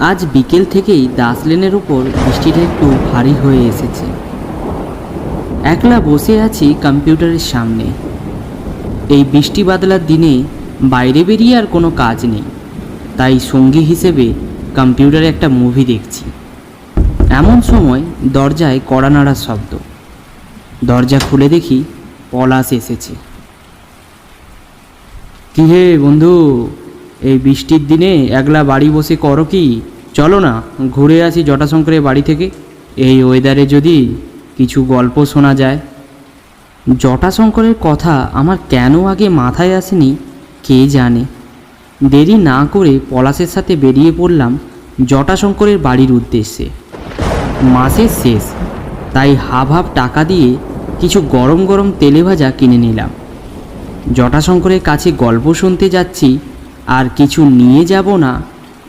আজ বিকেল থেকেই দাস লেনের উপর বৃষ্টিটা একটু ভারী হয়ে এসেছে। একলা বসে আছি কম্পিউটারের সামনে। এই বৃষ্টি বাদলার দিনে বাইরে বেরিয়ে আর কোনো কাজ নেই, তাই সঙ্গী হিসেবে কম্পিউটারে একটা মুভি দেখছি। এমন সময় দরজায় কড়া নাড়ার শব্দ। দরজা খুলে দেখি পলাশ এসেছে। কি হে বন্ধু, এই বৃষ্টির দিনে একলা বাড়ি বসে করো কি? চলো না ঘুরে আসি জটাশঙ্করের বাড়ি থেকে। এই ওয়েদারে যদি কিছু গল্প শোনা যায়। জটাশঙ্করের কথা আমার কেন আগে মাথায় আসেনি কে জানে। দেরি না করে পলাশের সাথে বেরিয়ে পড়লাম জটাশঙ্করের বাড়ির উদ্দেশ্যে। মাসের শেষ, তাই হাফ হাফ টাকা দিয়ে কিছু গরম গরম তেলে ভাজা কিনে নিলাম। জটাশঙ্করের কাছে গল্প শুনতে যাচ্ছি আর কিছু নিয়ে যাব না,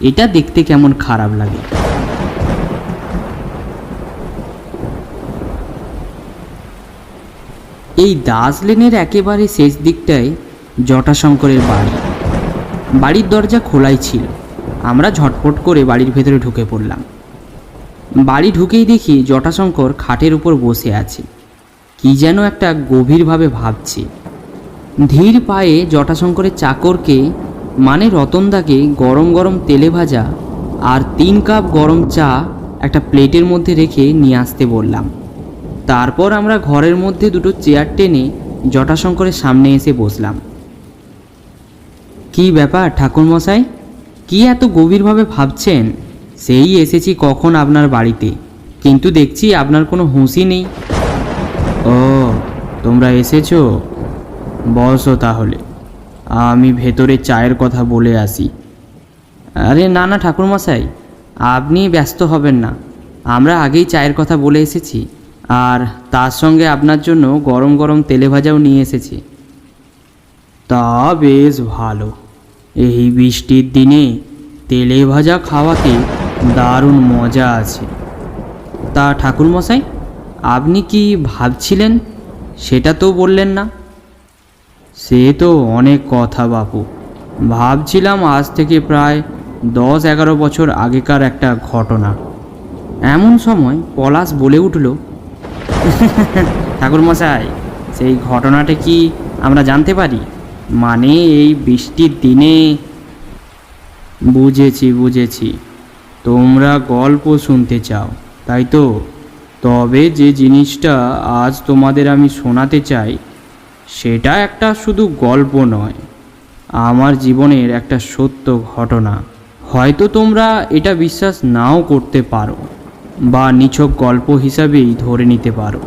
এটা দেখতে কেমন খারাপ লাগে। এই দাস লেনের একেবারে শেষ দিকটায় জটাশঙ্করের বাড়ি। বাড়ির দরজা খোলাই ছিল। আমরা ঝটপট করে বাড়ির ভেতরে ঢুকে পড়লাম। বাড়ি ঢুকেই দেখি জটাশঙ্কর খাটের উপর বসে আছে, কি যেন একটা গভীরভাবে ভাবছে। ধীর পায়ে জটাশঙ্করের চাকরকে মানে রতনদাকে গরম গরম তেলে ভাজা আর 3 কাপ গরম চা একটা প্লেটের মধ্যে রেখে নিয়ে আসতে বললাম। তারপর আমরা ঘরের মধ্যে দুটো চেয়ার টেনে জটাশঙ্করের সামনে এসে বসলাম। কি ব্যাপার ঠাকুরমশাই, কি এত গভীরভাবে ভাবছেন? সেই এসেছি কখন আপনার বাড়িতে, কিন্তু দেখছি আপনার কোনো হুঁশই নেই। ও, তোমরা এসেছো, বসো তাহলে, আমি ভেতরে চায়ের কথা বলে আসি। আরে না না ঠাকুরমশাই, আপনি ব্যস্ত হবেন না, আমরা আগেই চায়ের কথা বলে এসেছি, আর তার সঙ্গে আপনার জন্য গরম গরম তেলে ভাজাও নিয়ে এসেছি। তা বেশ ভালো, এই বৃষ্টির দিনে তেলে ভাজা খাওয়াতে দারুণ মজা আছে। তা ঠাকুরমশাই, আপনি কি ভাবছিলেন সেটা তো বললেন না? সে তো অনেক কথা বাপু, ভাবছিলাম আজ থেকে প্রায় 10-11 বছর আগেকার একটা ঘটনা। এমন সময় পলাশ বলে উঠল, ঠাকুরমশাই, সেই ঘটনাটা কি আমরা জানতে পারি? মানে এই বৃষ্টির দিনে। বুঝেছি বুঝেছি, তোমরা গল্প শুনতে চাও তাই তো। তবে যে জিনিসটা আজ তোমাদের আমি শোনাতে চাই সেটা একটা শুধু গল্প নয়, আমার জীবনের একটা সত্য ঘটনা। হয়তো তোমরা এটা বিশ্বাস নাও করতে পারো বা নিছক গল্প হিসাবেই ধরে নিতে পারো।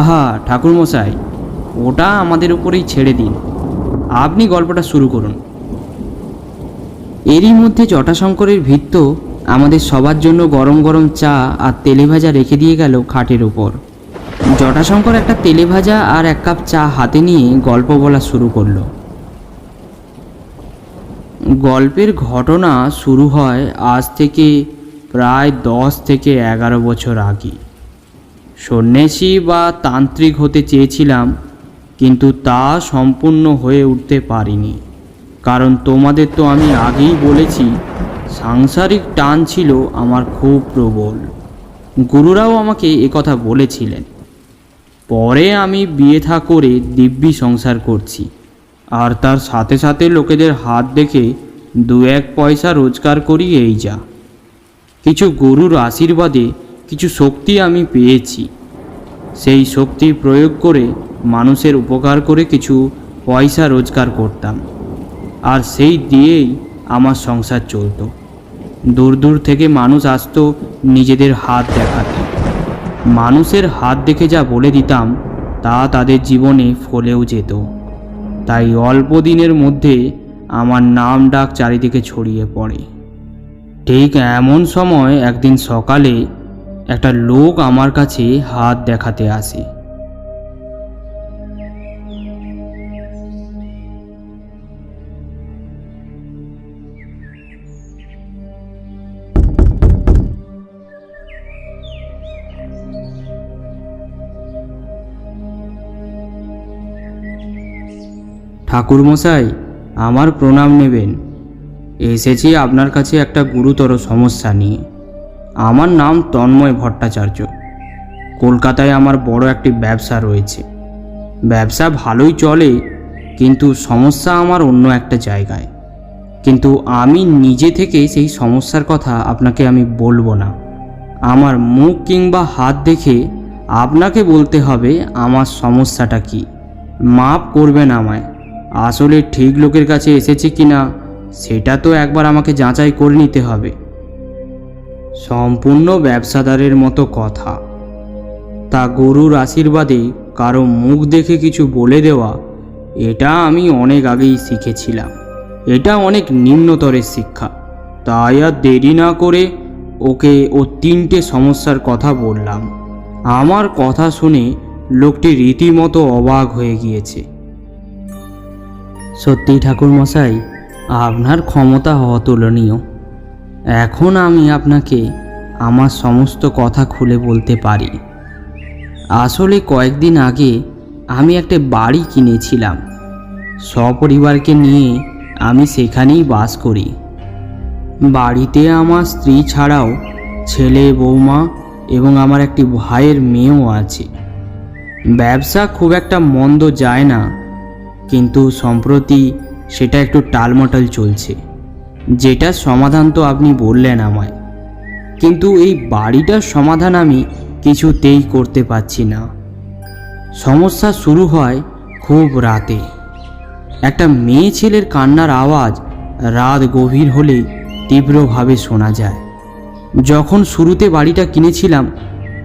আহা ঠাকুরমশাই, ওটা আমাদের উপরেই ছেড়ে দিন, আপনি গল্পটা শুরু করুন। এরই মধ্যে জটাশঙ্করের ভৃত্য আমাদের সবার জন্য গরম গরম চা আর তেলে ভাজা রেখে দিয়ে গেল খাটের উপর। জটাশঙ্কর একটা তেলে ভাজা আর 1 কাপ চা হাতে নিয়ে গল্প বলা শুরু করলো। গল্পের ঘটনা শুরু হয় আজ থেকে প্রায় 10 থেকে 11 বছর আগে। সন্ন্যাসী বা তান্ত্রিক হতে চেয়েছিলাম, কিন্তু তা সম্পূর্ণ হয়ে উঠতে পারিনি। কারণ তোমাদের তো আমি আগেই বলেছি, সাংসারিক টান ছিল আমার খুব প্রবল। গুরুরাও আমাকে একথা বলেছিলেন। পরে আমি বিয়ে থা করে দিব্যি সংসার করছি, আর তার সাথে সাথে লোকেদের হাত দেখে 2-1 পয়সা রোজগার করি, এই যা। কিছু গুরুর আশীর্বাদে কিছু শক্তি আমি পেয়েছি, সেই শক্তি প্রয়োগ করে মানুষের উপকার করে কিছু পয়সা রোজগার করতাম, আর সেই দিয়েই আমার সংসার চলত। দূর দূর থেকে মানুষ আসতো নিজেদের হাত দেখাতে। মানুষের হাত দেখে যা বলে দিতাম তা তাদের জীবনে ফলেও যেত। তাই অল্প দিনের মধ্যে আমার নাম ডাক চারিদিকে ছড়িয়ে পড়ে। ঠিক এমন সময় একদিন সকালে একটা লোক আমার কাছে হাত দেখাতে আসে। ঠাকুরমশাই, আমার প্রণাম নেবেন। এসেছি আপনার কাছে একটা গুরুতর সমস্যা নিয়ে। আমার নাম তন্ময় ভট্টাচার্য। কলকাতায় আমার বড় একটি ব্যবসা রয়েছে। ব্যবসা ভালোই চলে, কিন্তু সমস্যা আমার অন্য একটা জায়গায়। কিন্তু আমি নিজে থেকে সেই সমস্যার কথা আপনাকে আমি বলবো না। আমার মুখ কিংবা হাত দেখে আপনাকে বলতে হবে আমার সমস্যাটা কি। মাপ করবেন আমায়। আসলে ঠিক লোকের কাছে এসেছে কি না সেটা তো একবার আমাকে যাচাই করে নিতে হবে। সম্পূর্ণ ব্যবসাদারের মতো কথা। তা গরুর আশীর্বাদে কারো মুখ দেখে কিছু বলে দেওয়া, এটা আমি অনেক আগেই শিখেছিলাম। এটা অনেক নিম্নতরের শিক্ষা। তাই আর দেরি না করে ওকে ও 3টে সমস্যার কথা বললাম। আমার কথা শুনে লোকটি রীতিমতো অবাক হয়ে গিয়েছে। সত্যি ঠাকুরমশাই, আপনার ক্ষমতা অতুলনীয়। এখন আমি আপনাকে আমার সমস্ত কথা খুলে বলতে পারি। আসলে কয়েকদিন আগে আমি একটা বাড়ি কিনেছিলাম। সপরিবারকে নিয়ে আমি সেখানেই বাস করি। বাড়িতে আমার স্ত্রী ছাড়াও ছেলে, বৌমা এবং আমার একটি ভাইয়ের মেয়েও আছে। ব্যবসা খুব একটা মন্দ যায় না, কিন্তু সম্প্রতি সেটা একটু টালমাটাল চলছে। যেটার সমাধান তো আপনি বললেন আমায়, কিন্তু এই বাড়িটার সমাধান আমি কিছুতেই করতে পারছি না। সমস্যা শুরু হয় খুব রাতে। একটা মেয়ে ছেলের কান্নার আওয়াজ রাত গভীর হলেই তীব্রভাবে শোনা যায়। যখন শুরুতে বাড়িটা কিনেছিলাম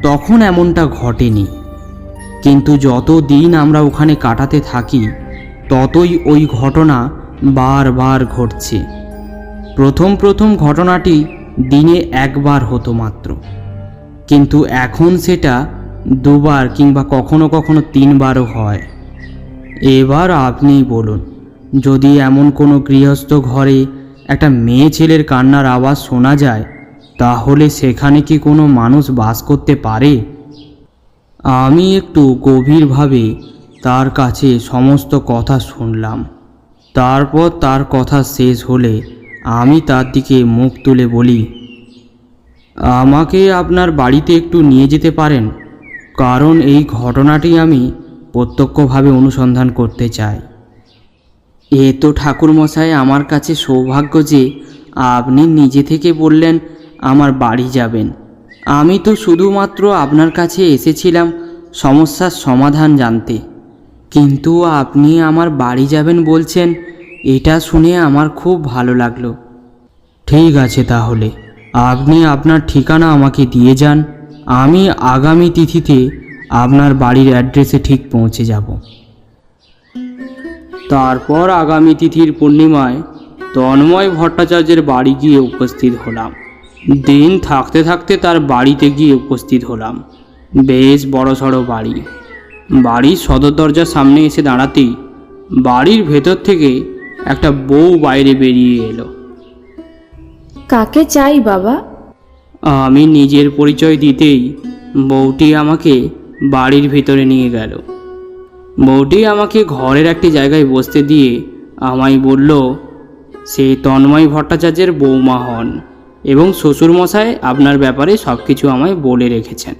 তখন এমনটা ঘটেনি, কিন্তু যত দিন আমরা ওখানে কাটাতে থাকি ততই ওই ঘটনা বারবার ঘটছে। প্রথম ঘটনাটি দিনে একবার হতো মাত্র, কিন্তু এখন সেটা 2বার কিংবা কখনো কখনো 3বারও হয়। এবার আপনিই বলুন, যদি এমন কোনো গৃহস্থ ঘরে একটা মেয়ে ছেলের কান্নার আওয়াজ শোনা যায়, তাহলে সেখানে কি কোনো মানুষ বাস করতে পারে? আমি একটু গভীরভাবে তার কাছে সমস্ত কথা শুনলাম। তারপর তার কথা শেষ হলে আমি তার দিকে মুখ তুলে বলি, আমাকে আপনার বাড়িতে একটু নিয়ে যেতে পারেন? কারণ এই ঘটনাটি আমি প্রত্যক্ষভাবে অনুসন্ধান করতে চাই। এ তো ঠাকুরমশাই আমার কাছে সৌভাগ্য যে আপনি নিজে থেকে বললেন আমার বাড়ি যাবেন। আমি তো শুধুমাত্র আপনার কাছে এসেছিলাম সমস্যার সমাধান জানতে, কিন্তু আপনি আমার বাড়ি যাবেন বলছেন, এটা শুনে আমার খুব ভালো লাগলো। ঠিক আছে, তাহলে আপনি আপনার ঠিকানা আমাকে দিয়ে যান। আমি আগামী তিথিতে আপনার বাড়ির অ্যাড্রেসে ঠিক পৌঁছে যাব। তারপর আগামী তিথির পূর্ণিমায় তন্ময় ভট্টাচার্যের বাড়ি গিয়ে উপস্থিত হলাম। দিন থাকতে থাকতে তার বাড়িতে গিয়ে উপস্থিত হলাম। বেশ বড়সড় বাড়ি। বাড়ির সদর দরজার সামনে এসে দাঁড়াতেই বাড়ির ভেতর থেকে একটা বউ বাইরে বেরিয়ে এলো। কাকে চাই বাবা? আমি নিজের পরিচয় দিতেই বউটি আমাকে বাড়ির ভিতরে নিয়ে গেল। বউটি আমাকে ঘরের একটি জায়গায় বসতে দিয়ে আমায় বলল, সে তন্ময় ভট্টাচার্যের বৌমা হন এবং শ্বশুরমশাই আপনার ব্যাপারে সব কিছু আমায় বলে রেখেছেন।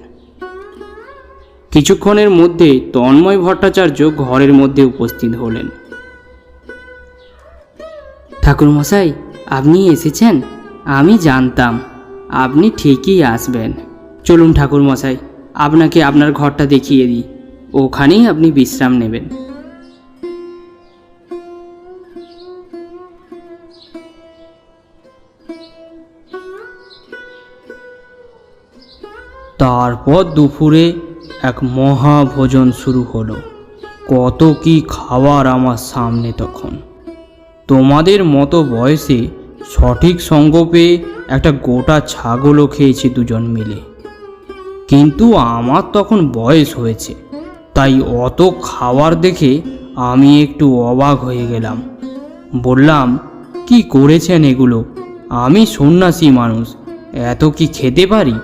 কিছুক্ষণের মধ্যে তন্ময় ভট্টাচার্য ঘরের মধ্যে উপস্থিত হলেন। ঠাকুরমশাই, আপনি এসেছেন? আমি জানতাম আপনি ঠিকই আসবেন। চলুন ঠাকুরমশাই, আপনাকে আপনার ঘরটা দেখিয়ে দিই। ওখানেই আপনি বিশ্রাম নেবেন। তারপর দুপুরে এক মহাভোজন শুরু হলো। কত কি খাবার আমার সামনে তখন। তোমাদের মতো বয়সে সঠিক সঙ্গ পেয়ে একটা গোটা ছাগলও খেয়েছি দুজন মিলে, কিন্তু আমার তখন বয়স হয়েছে, তাই অত খাবার দেখে আমি একটু অবাক হয়ে গেলাম। বললাম, কি করেছেন এগুলো? আমি সন্ন্যাসী মানুষ, এত কি খেতে পারি?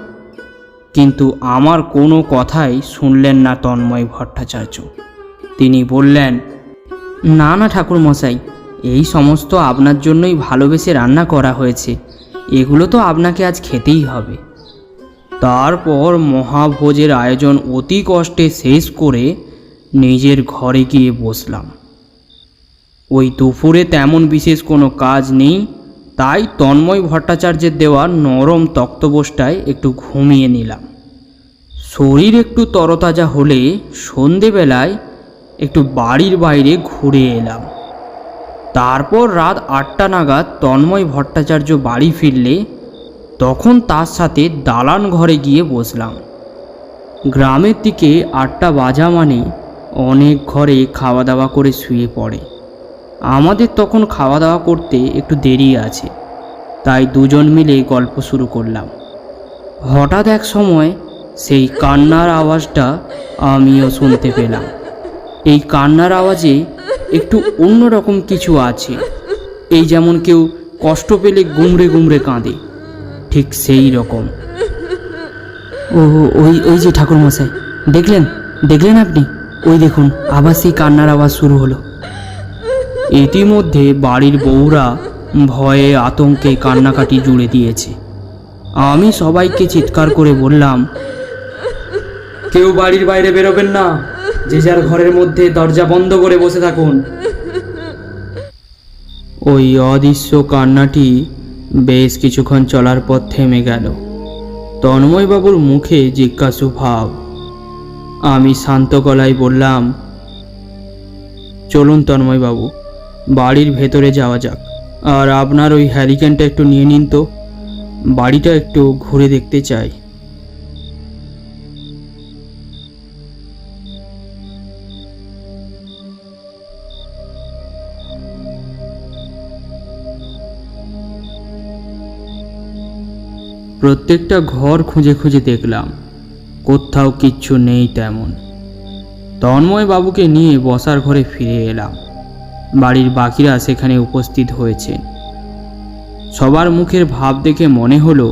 কিন্তু আমার কোনো কথাই শুনলেন না তন্ময় ভট্টাচার্য। তিনি বললেন, না না ঠাকুরমশাই, এই সমস্ত আপনার জন্যই ভালোবেসে রান্না করা হয়েছে, এগুলো তো আপনাকে আজ খেতেই হবে। তারপর মহাভোজের আয়োজন অতি কষ্টে শেষ করে নিজের ঘরে গিয়ে বসলাম। ওই দুপুরে তেমন বিশেষ কোনো কাজ নেই, তাই তন্ময় ভট্টাচার্যের দেওয়া নরম তক্তপোষটায় একটু ঘুমিয়ে নিলাম। শরীর একটু তরতাজা হলে সন্ধেবেলায় একটু বাড়ির বাইরে ঘুরে এলাম। তারপর রাত 8টা নাগাদ তন্ময় ভট্টাচার্য বাড়ি ফিরলে তখন তার সাথে দালান ঘরে গিয়ে বসলাম। গ্রামের দিকে 8টা বাজা মানে অনেক ঘরে খাওয়া দাওয়া করে শুয়ে পড়ে। আমাদের তখন খাওয়া দাওয়া করতে একটু দেরি আছে, তাই দুজন মিলে গল্প শুরু করলাম। হঠাৎ এক সময় সেই কান্নার আওয়াজটা আমিও শুনতে পেলাম। এই কান্নার আওয়াজে একটু অন্যরকম কিছু আছে, এই যেমন কেউ কষ্ট পেলে গুমড়ে গুমড়ে কাঁদে, ঠিক সেই রকম। ও ওই ওই যে ঠাকুরমশাই, দেখলেন দেখলেন আপনি? ওই দেখুন, আবার সেই কান্নার আওয়াজ শুরু হলো। ইতিমধ্যে বাড়ির বউরা ভয়ে আতঙ্কে কান্নাকাটি জুড়ে দিয়েছে। আমি সবাইকে চিৎকার করে বললাম, কেউ বাড়ির বাইরে বেরোবেন না, যে যার ঘরের মধ্যে দরজা বন্ধ করে বসে থাকুন। ওই অদৃশ্য কান্নাটি বেশ কিছুক্ষণ চলার পর থেমে গেল। তন্ময়বাবুর মুখে জিজ্ঞাসু ভাব। আমি শান্ত গলায় বললাম, চলুন তন্ময়বাবু, বাড়ির ভেতরে যাওয়া যাক। আর আপনার ওই হ্যারিকেনটা একটু নিয়ে নিন তো, বাড়িটা একটু ঘুরে দেখতে চাই। প্রত্যেকটা ঘর খুঁজে খুঁজে দেখলাম, কোথাও কিচ্ছু নেই তেমন। তন্ময়বাবুকে নিয়ে বসার ঘরে ফিরে এলাম। বাড়ির বাকিরা সেখানে উপস্থিত হয়েছেন। সবার মুখের ভাব দেখে মনে হলো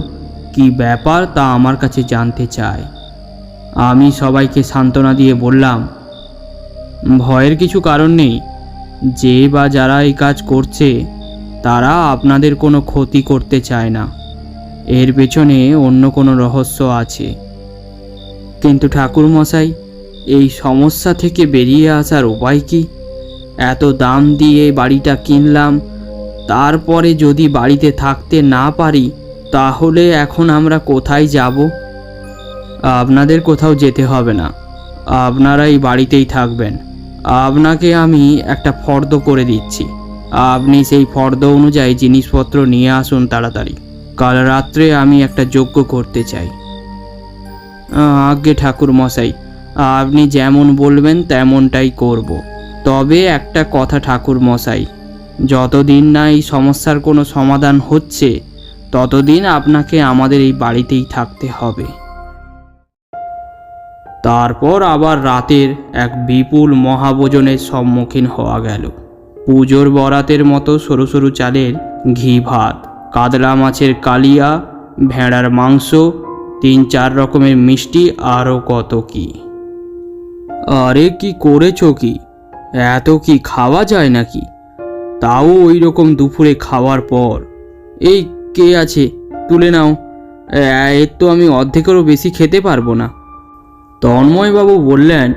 কি ব্যাপার তা আমার কাছে জানতে চায়। আমি সবাইকে সান্ত্বনা দিয়ে বললাম, ভয়ের কিছু কারণ নেই, যে বা যারা এই কাজ করছে তারা আপনাদের কোনো ক্ষতি করতে চায় না, এর পেছনে অন্য কোনো রহস্য আছে। কিন্তু ঠাকুরমশাই, এই সমস্যা থেকে বেরিয়ে আসার উপায় কি? এত দাম দিয়ে বাড়িটা কিনলাম, তারপরে যদি বাড়িতে থাকতে না পারি তাহলে এখন আমরা কোথায় যাব? আপনাদের কোথাও যেতে হবে না, আপনারা এই বাড়িতেই থাকবেন। আপনাকে আমি একটা ফর্দ করে দিচ্ছি, আপনি সেই ফর্দ অনুযায়ী জিনিসপত্র নিয়ে আসুন তাড়াতাড়ি। কাল রাত্রে আমি একটা যজ্ঞ করতে চাই। আজ্ঞে ঠাকুর মশাই, আপনি যেমন বলবেন তেমনটাই করব। তবে একটা কথা ঠাকুর মশাই, যতদিন না এই সমস্যার কোনো সমাধান হচ্ছে ততদিন আপনাকে আমাদের এই বাড়িতেই থাকতে হবে। তারপর আবার রাতের এক বিপুল মহাভোজনের সম্মুখীন হওয়া গেল। পুজোর বরাতের মতো সরু সরু চালের ঘি ভাত, কাতলা মাছের কালিয়া, ভেড়ার মাংস, 3-4 রকমের মিষ্টি, আরও কত কি। আরে কি করেছো কি? এত কি খাওয়া যায় নাকি? তাও ওই রকম দুপুরে খাওয়ার পর। এই কে আছে, তুলে নাও, এর তো আমি অর্ধেকেরও বেশি খেতে পারবো না। তন্ময়বাবু বললেন,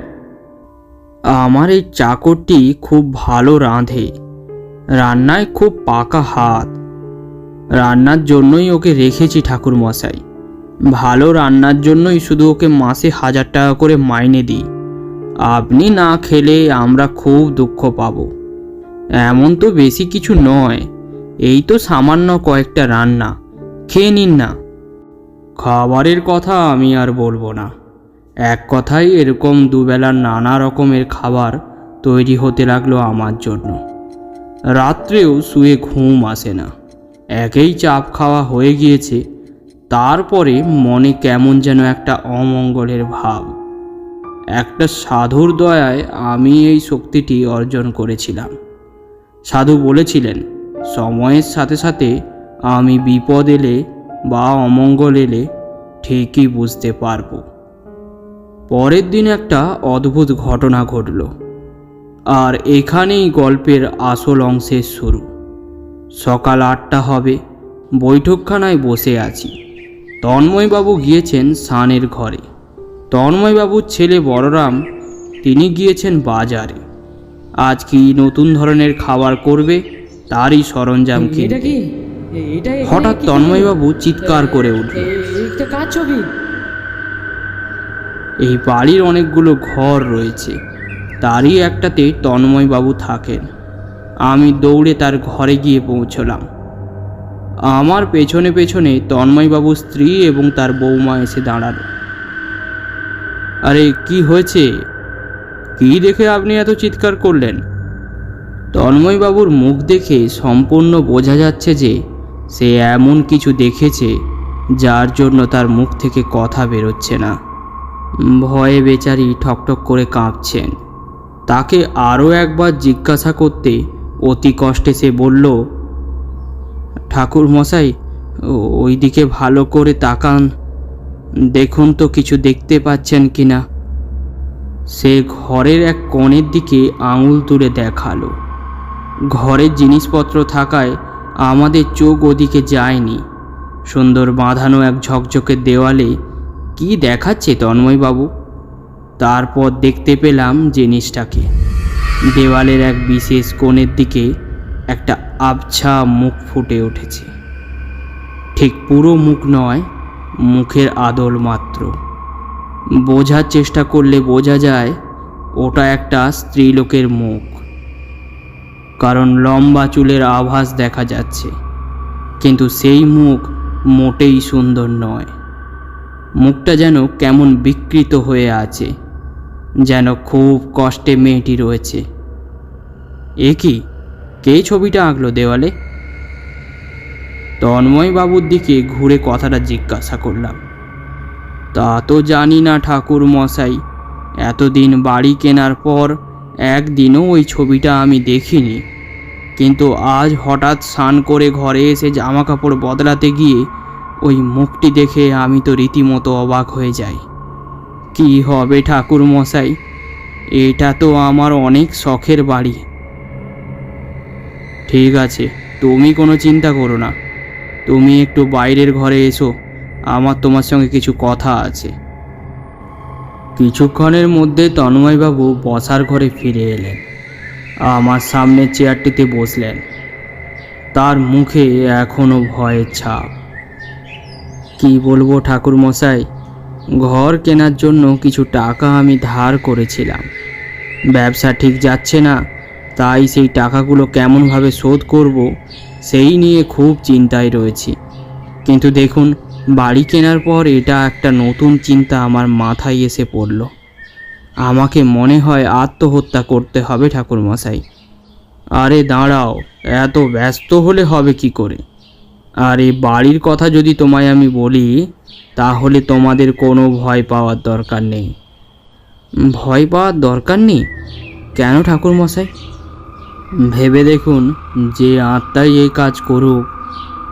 আমার এই চাকরটি খুব ভালো রাঁধে, রান্নায় খুব পাকা হাত, রান্নার জন্যই ওকে রেখেছি ঠাকুর মশাই। ভালো রান্নার জন্যই শুধু ওকে মাসে 1000 টাকা করে মাইনে দিই। আপনি না খেলে আমরা খুব দুঃখ পাব। এমন তো বেশি কিছু নয়, এই তো সামান্য কয়েকটা রান্না, খেয়ে নিন না। খাবারের কথা আমি আর বলবো না, এক কথায় এরকম দুবেলার নানা রকমের খাবার তৈরি হতে লাগলো আমার জন্য। রাত্রেও শুয়ে ঘুম আসে না, একেই চাপ খাওয়া হয়ে গিয়েছে, তারপরে মনে কেমন যেন একটা অমঙ্গলের ভাব। একটা সাধুর দয়ায় আমি এই শক্তিটি অর্জন করেছিলাম। সাধু বলেছিলেন, সময়ের সাথে সাথে আমি বিপদ এলে বা অমঙ্গল এলে ঠিকই বুঝতে পারবো। পরের দিন একটা অদ্ভুত ঘটনা ঘটল। আর এখানেই গল্পের আসল অংশের শুরু। সকাল 8টা হবে, বৈঠকখানায় বসে আছি। তন্ময়বাবু গিয়েছেন সানের ঘরে। তন্ময়বাবুর ছেলে বড়রাম, তিনি গিয়েছেন বাজারে। আজ কি নতুন ধরনের খাবার করবে তারই সরঞ্জাম কিনতে। হঠাৎ তন্ময়বাবু চিৎকার করে উঠল, কার ছবি? এই বাড়ির অনেকগুলো ঘর রয়েছে, তারই একটাতে তন্ময়বাবু থাকেন। আমি দৌড়ে তার ঘরে গিয়ে পৌঁছলাম। আমার পেছনে পেছনে তন্ময়বাবুর স্ত্রী এবং তার বৌমা এসে দাঁড়ালো। আরে কি হয়েছে? কি দেখে আপনি এত চিৎকার করলেন? তন্ময়বাবুর মুখ দেখে সম্পূর্ণ বোঝা যাচ্ছে যে সে এমন কিছু দেখেছে যার জন্য তার মুখ থেকে কথা বেরোচ্ছে না। ভয়ে বেচারি ঠকঠক করে কাঁপছেন। তাকে আরও একবার জিজ্ঞাসা করতে অতি কষ্টে সে বলল, ঠাকুর মশাই, ওই দিকে ভালো করে তাকান, দেখুন তো কিছু দেখতে পাচ্ছেন কি না। সে ঘরের এক কোণের দিকে আঙুল তুলে দেখালো। ঘরের জিনিসপত্র থাকায় আমাদের চোখ ওদিকে যায়নি। সুন্দর বাঁধানো এক ঝকঝকে দেওয়ালে কি দেখাচ্ছে তন্ময়বাবু? তারপর দেখতে পেলাম জিনিসটাকে। দেওয়ালের এক বিশেষ কোণের দিকে একটা আবছা মুখ ফুটে উঠেছে। ঠিক পুরো মুখ নয়, মুখের আদল মাত্র। বোঝার চেষ্টা করলে বোঝা যায় ওটা একটা স্ত্রীলোকের মুখ, কারণ লম্বা চুলের আভাস দেখা যাচ্ছে। কিন্তু সেই মুখ মোটেই সুন্দর নয়। মুখটা যেন কেমন বিকৃত হয়ে আছে, যেন খুব কষ্টে মেয়েটি রয়েছে। এ কি, কে ছবিটা আঁকলো দেওয়ালে? তন্ময়বাবুর দিকে ঘুরে কথাটা জিজ্ঞাসা করলাম। তা তো জানি না ঠাকুর মশাই, এতদিন বাড়ি কেনার পর একদিনও ওই ছবিটা আমি দেখিনি। কিন্তু আজ হঠাৎ স্নান করে ঘরে এসে জামা কাপড় বদলাতে গিয়ে ওই মুখটি দেখে আমি তো রীতিমতো অবাক হয়ে যাই। কি হবে ঠাকুর মশাই, এটা তো আমার অনেক শখের বাড়ি। ঠিক আছে, তুমি কোনো চিন্তা করো না, তুমি একটু বাইরের ঘরে এসো, আমার তোমার সঙ্গে কিছু কথা আছে। কিছুক্ষণের মধ্যে তন্ময়বাবু বসার ঘরে ফিরে এলেন। আমার সামনে চেয়ারটিতে বসলেন। তার মুখে এখনো ভয়ের ছাপ। কি বলবো ঠাকুর মশাই, ঘর কেনার জন্য কিছু টাকা আমি ধার করেছিলাম। ব্যবসা ঠিক যাচ্ছে না, তাই সেই টাকাগুলো কেমনভাবে শোধ করব সেই নিয়ে খুব চিন্তায় রয়েছি। কিন্তু দেখুন, বাড়ি কেনার পর এটা একটা নতুন চিন্তা আমার মাথায় এসে পড়ল। আমাকে মনে হয় আত্মহত্যা করতে হবে ঠাকুর মশাই। আরে দাঁড়াও, এত ব্যস্ত হলে হবে কি করে? আর এই বাড়ির কথা যদি তোমায় আমি বলি, তাহলে তোমাদের কোনো ভয় পাওয়ার দরকার নেই। ভয় পাওয়ার দরকার নেই কেন ঠাকুর মশাই? ভেবে দেখুন, যে আত্মাই এই কাজ করুক,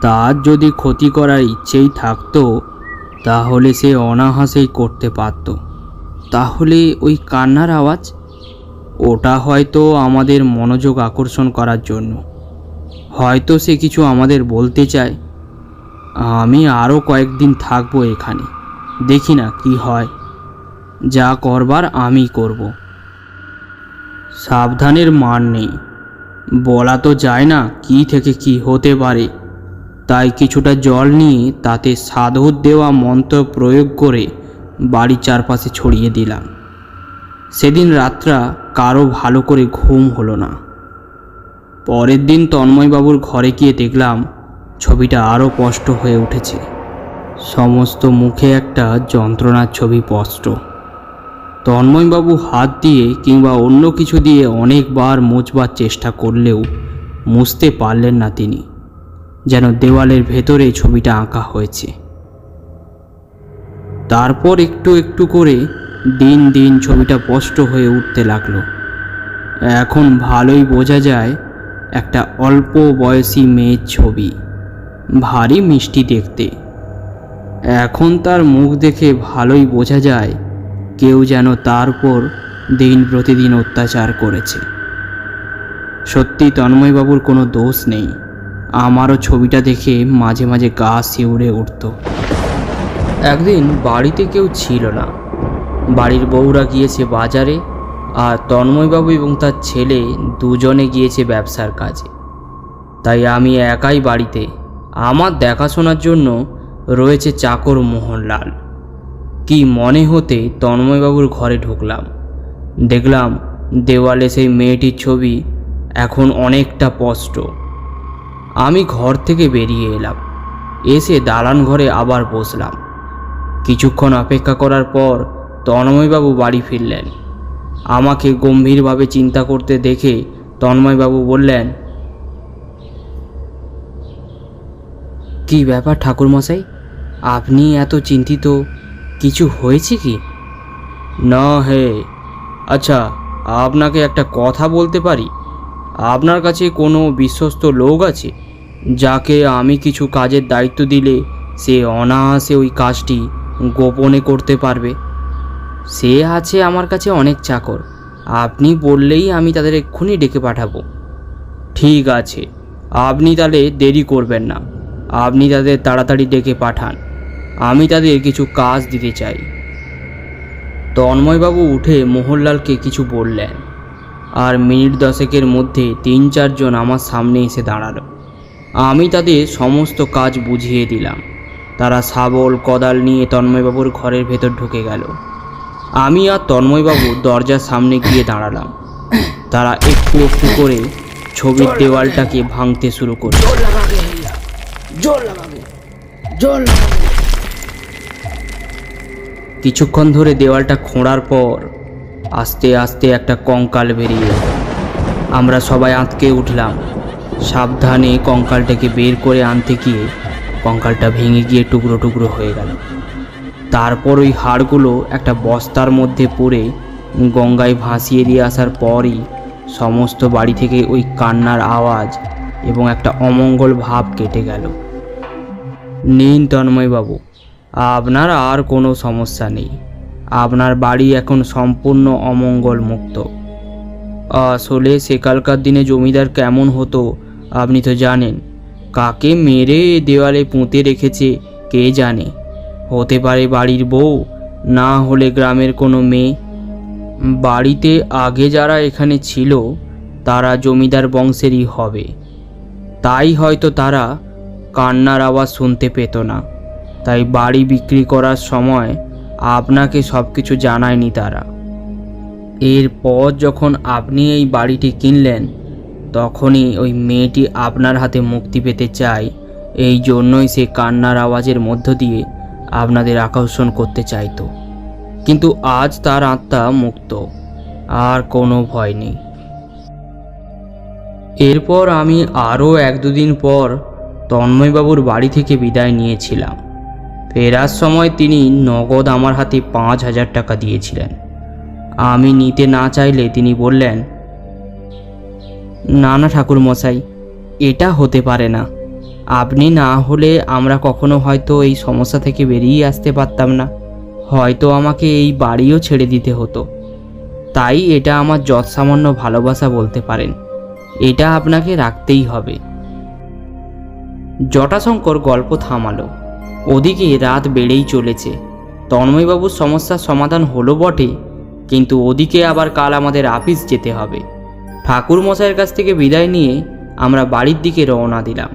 তার যদি ক্ষতি করার ইচ্ছেই থাকতো তাহলে সে অনায়াসেই করতে পারত। তাহলে ওই কান্নার আওয়াজ, ওটা হয়তো আমাদের মনোযোগ আকর্ষণ করার জন্য। হয়তো সে কিছু আমাদের বলতে চায়। আমি আরও কয়েকদিন থাকবো এখানে, দেখি না কি হয়। যা করবার আমি করব। সাবধানের মান নেই, বলা তো যায় না কি থেকে কি হতে পারে। তাই কিছুটা জল নিয়ে তাতে সাধুর দেওয়া মন্ত্র প্রয়োগ করে বাড়ির চারপাশে ছড়িয়ে দিলাম। সেদিন রাতটা কারো ভালো করে ঘুম হলো না। পরের দিন তন্ময়বাবুর ঘরে গিয়ে দেখলাম ছবিটা আরও স্পষ্ট হয়ে উঠেছে। সমস্ত মুখে একটা যন্ত্রণার ছবি স্পষ্ট। তন্ময়বাবু হাত দিয়ে কিংবা অন্য কিছু দিয়ে অনেকবার মুছবার চেষ্টা করলেও মুছতে পারলেন না তিনি, যেন দেওয়ালের ভেতরে ছবিটা আঁকা হয়েছে। তারপর একটু একটু করে দিন দিন ছবিটা স্পষ্ট হয়ে উঠতে লাগলো। এখন ভালোই বোঝা যায় একটা অল্প বয়সী মেয়ের ছবি, ভারী মিষ্টি দেখতে। এখন তার মুখ দেখে ভালোই বোঝা যায় কেউ যেন তার উপর দিন প্রতিদিন অত্যাচার করেছে। সত্যি তন্ময়বাবুর কোনো দোষ নেই। আমারও ছবিটা দেখে মাঝে মাঝে গা শিউরে উঠত। একদিন বাড়িতে কেউ ছিল না, বাড়ির বউরা গিয়েছে বাজারে, আর তন্ময়বাবু এবং তার ছেলে দুজনে গিয়েছে ব্যবসার কাজে। তাই আমি একাই বাড়িতে। আমার দেখাশোনার জন্য রয়েছে চাকর মোহনলাল। কি মনে হতে তন্ময়বাবুর ঘরে ঢুকলাম। দেখলাম দেওয়ালে সেই মেয়েটির ছবি এখন অনেকটা স্পষ্ট। আমি ঘর থেকে বেরিয়ে এলাম, এসে দালান ঘরে আবার বসলাম। কিছুক্ষণ অপেক্ষা করার পর তন্ময়বাবু বাড়ি ফিরলেন। আমাকে গম্ভীরভাবে চিন্তা করতে দেখে তন্ময়বাবু বললেন, কি ব্যাপার ঠাকুরমশাই, আপনি এত চিন্তিত? কিছু হয়েছে কি? না হে। আচ্ছা, আপনাকে একটা কথা বলতে পারি? আপনার কাছে কোনো বিশ্বস্ত লোক আছে যাকে আমি কিছু কাজের দায়িত্ব দিলে সে অনায়াসে ওই কাজটি গোপনে করতে পারবে? সে আছে আমার কাছে অনেক চাকর, আপনি বললেই আমি তাদের এক্ষুনি ডেকে পাঠাবো। ঠিক আছে, আপনি তাহলে দেরি করবেন না, আপনি তাদের তাড়াতাড়ি ডেকে পাঠান। আমি তাদের কিছু কাজ দিতে চাই। তন্ময়বাবু উঠে মোহনলালকে কিছু বললেন, আর মিনিট 10 মধ্যে 3-4 জন আমার সামনে এসে দাঁড়ালো। আমি তাদের সমস্ত কাজ বুঝিয়ে দিলাম। তারা শাবল কোদাল নিয়ে তন্ময়বাবুর ঘরের ভেতর ঢুকে গেল। আমি আর তন্ময়বাবু দরজার সামনে গিয়ে দাঁড়ালাম। তারা একটু একটু করে ছবির দেওয়ালটাকে ভাঙতে শুরু করল। কিছুক্ষণ ধরে দেওয়ালটা খোঁড়ার পর আস্তে আস্তে একটা কঙ্কাল বেরিয়ে এলো। আমরা সবাই আঁতকে উঠলাম। সাবধানে কঙ্কালটাকে বের করে আনতে গিয়ে কঙ্কালটা ভেঙে গিয়ে টুকরো টুকরো হয়ে গেল। তারপর ওই হাড়গুলো একটা বস্তার মধ্যে পুরে গঙ্গায় ভাসিয়ে দিয়ে আসার পরই সমস্ত বাড়ি থেকে ওই কান্নার আওয়াজ এবং একটা অমঙ্গল ভাব কেটে গেল। নিন তন্ময়বাবু, আপনার আর কোনো সমস্যা নেই। আপনার বাড়ি এখন সম্পূর্ণ অমঙ্গল মুক্ত। আসলে সেকালকার দিনে জমিদার কেমন হতো আপনি তো জানেন। কাকে মেরে দেওয়ালে পুঁতে রেখেছে কে জানে। হতে পারে বাড়ির বউ, না হলে গ্রামের কোনো মেয়ে। বাড়িতে আগে যারা এখানে ছিল তারা জমিদার বংশেরই হবে। তাই হয়তো তারা কান্নার আওয়াজ শুনতে পেত না। তাই বাড়ি বিক্রি করার সময় আপনাকে সব কিছু জানায়নি তারা। এরপর যখন আপনি এই বাড়িটি কিনলেন তখনই ওই মেয়েটি আপনার হাতে মুক্তি পেতে চায়। এই জন্যই সে কান্নার আওয়াজের মধ্য দিয়ে আপনাদের আকর্ষণ করতে চাইতো। কিন্তু আজ তার আত্মা মুক্ত, আর কোনো ভয় নেই। এরপর আমি আরও 1-2 দিন পর তন্ময়বাবুর বাড়ি থেকে বিদায় নিয়েছিলাম। ফেরার সময় তিনি নগদ আমার হাতে 5,000 টাকা দিয়েছিলেন। আমি নিতে না চাইলে তিনি বললেন, না না ঠাকুরমশাই, এটা হতে পারে না। আপনি না হলে আমরা কখনো হয়তো এই সমস্যা থেকে বেরিয়ে আসতে পারতাম না। হয়তো আমাকে এই বাড়িও ছেড়ে দিতে হতো। তাই এটা আমার যৎসামান্য ভালোবাসা বলতে পারেন। এটা আপনাকে রাখতেই হবে। জটাশঙ্কর গল্প থামালো। ওদিকে রাত বেড়েই চলেছে। তন্ময়বাবুর সমস্যার সমাধান হলো বটে, কিন্তু ওদিকে আবার কাল আমাদের আপিস যেতে হবে। ঠাকুর মশাইয়ের কাছ থেকে বিদায় নিয়ে আমরা বাড়ির দিকে রওনা দিলাম।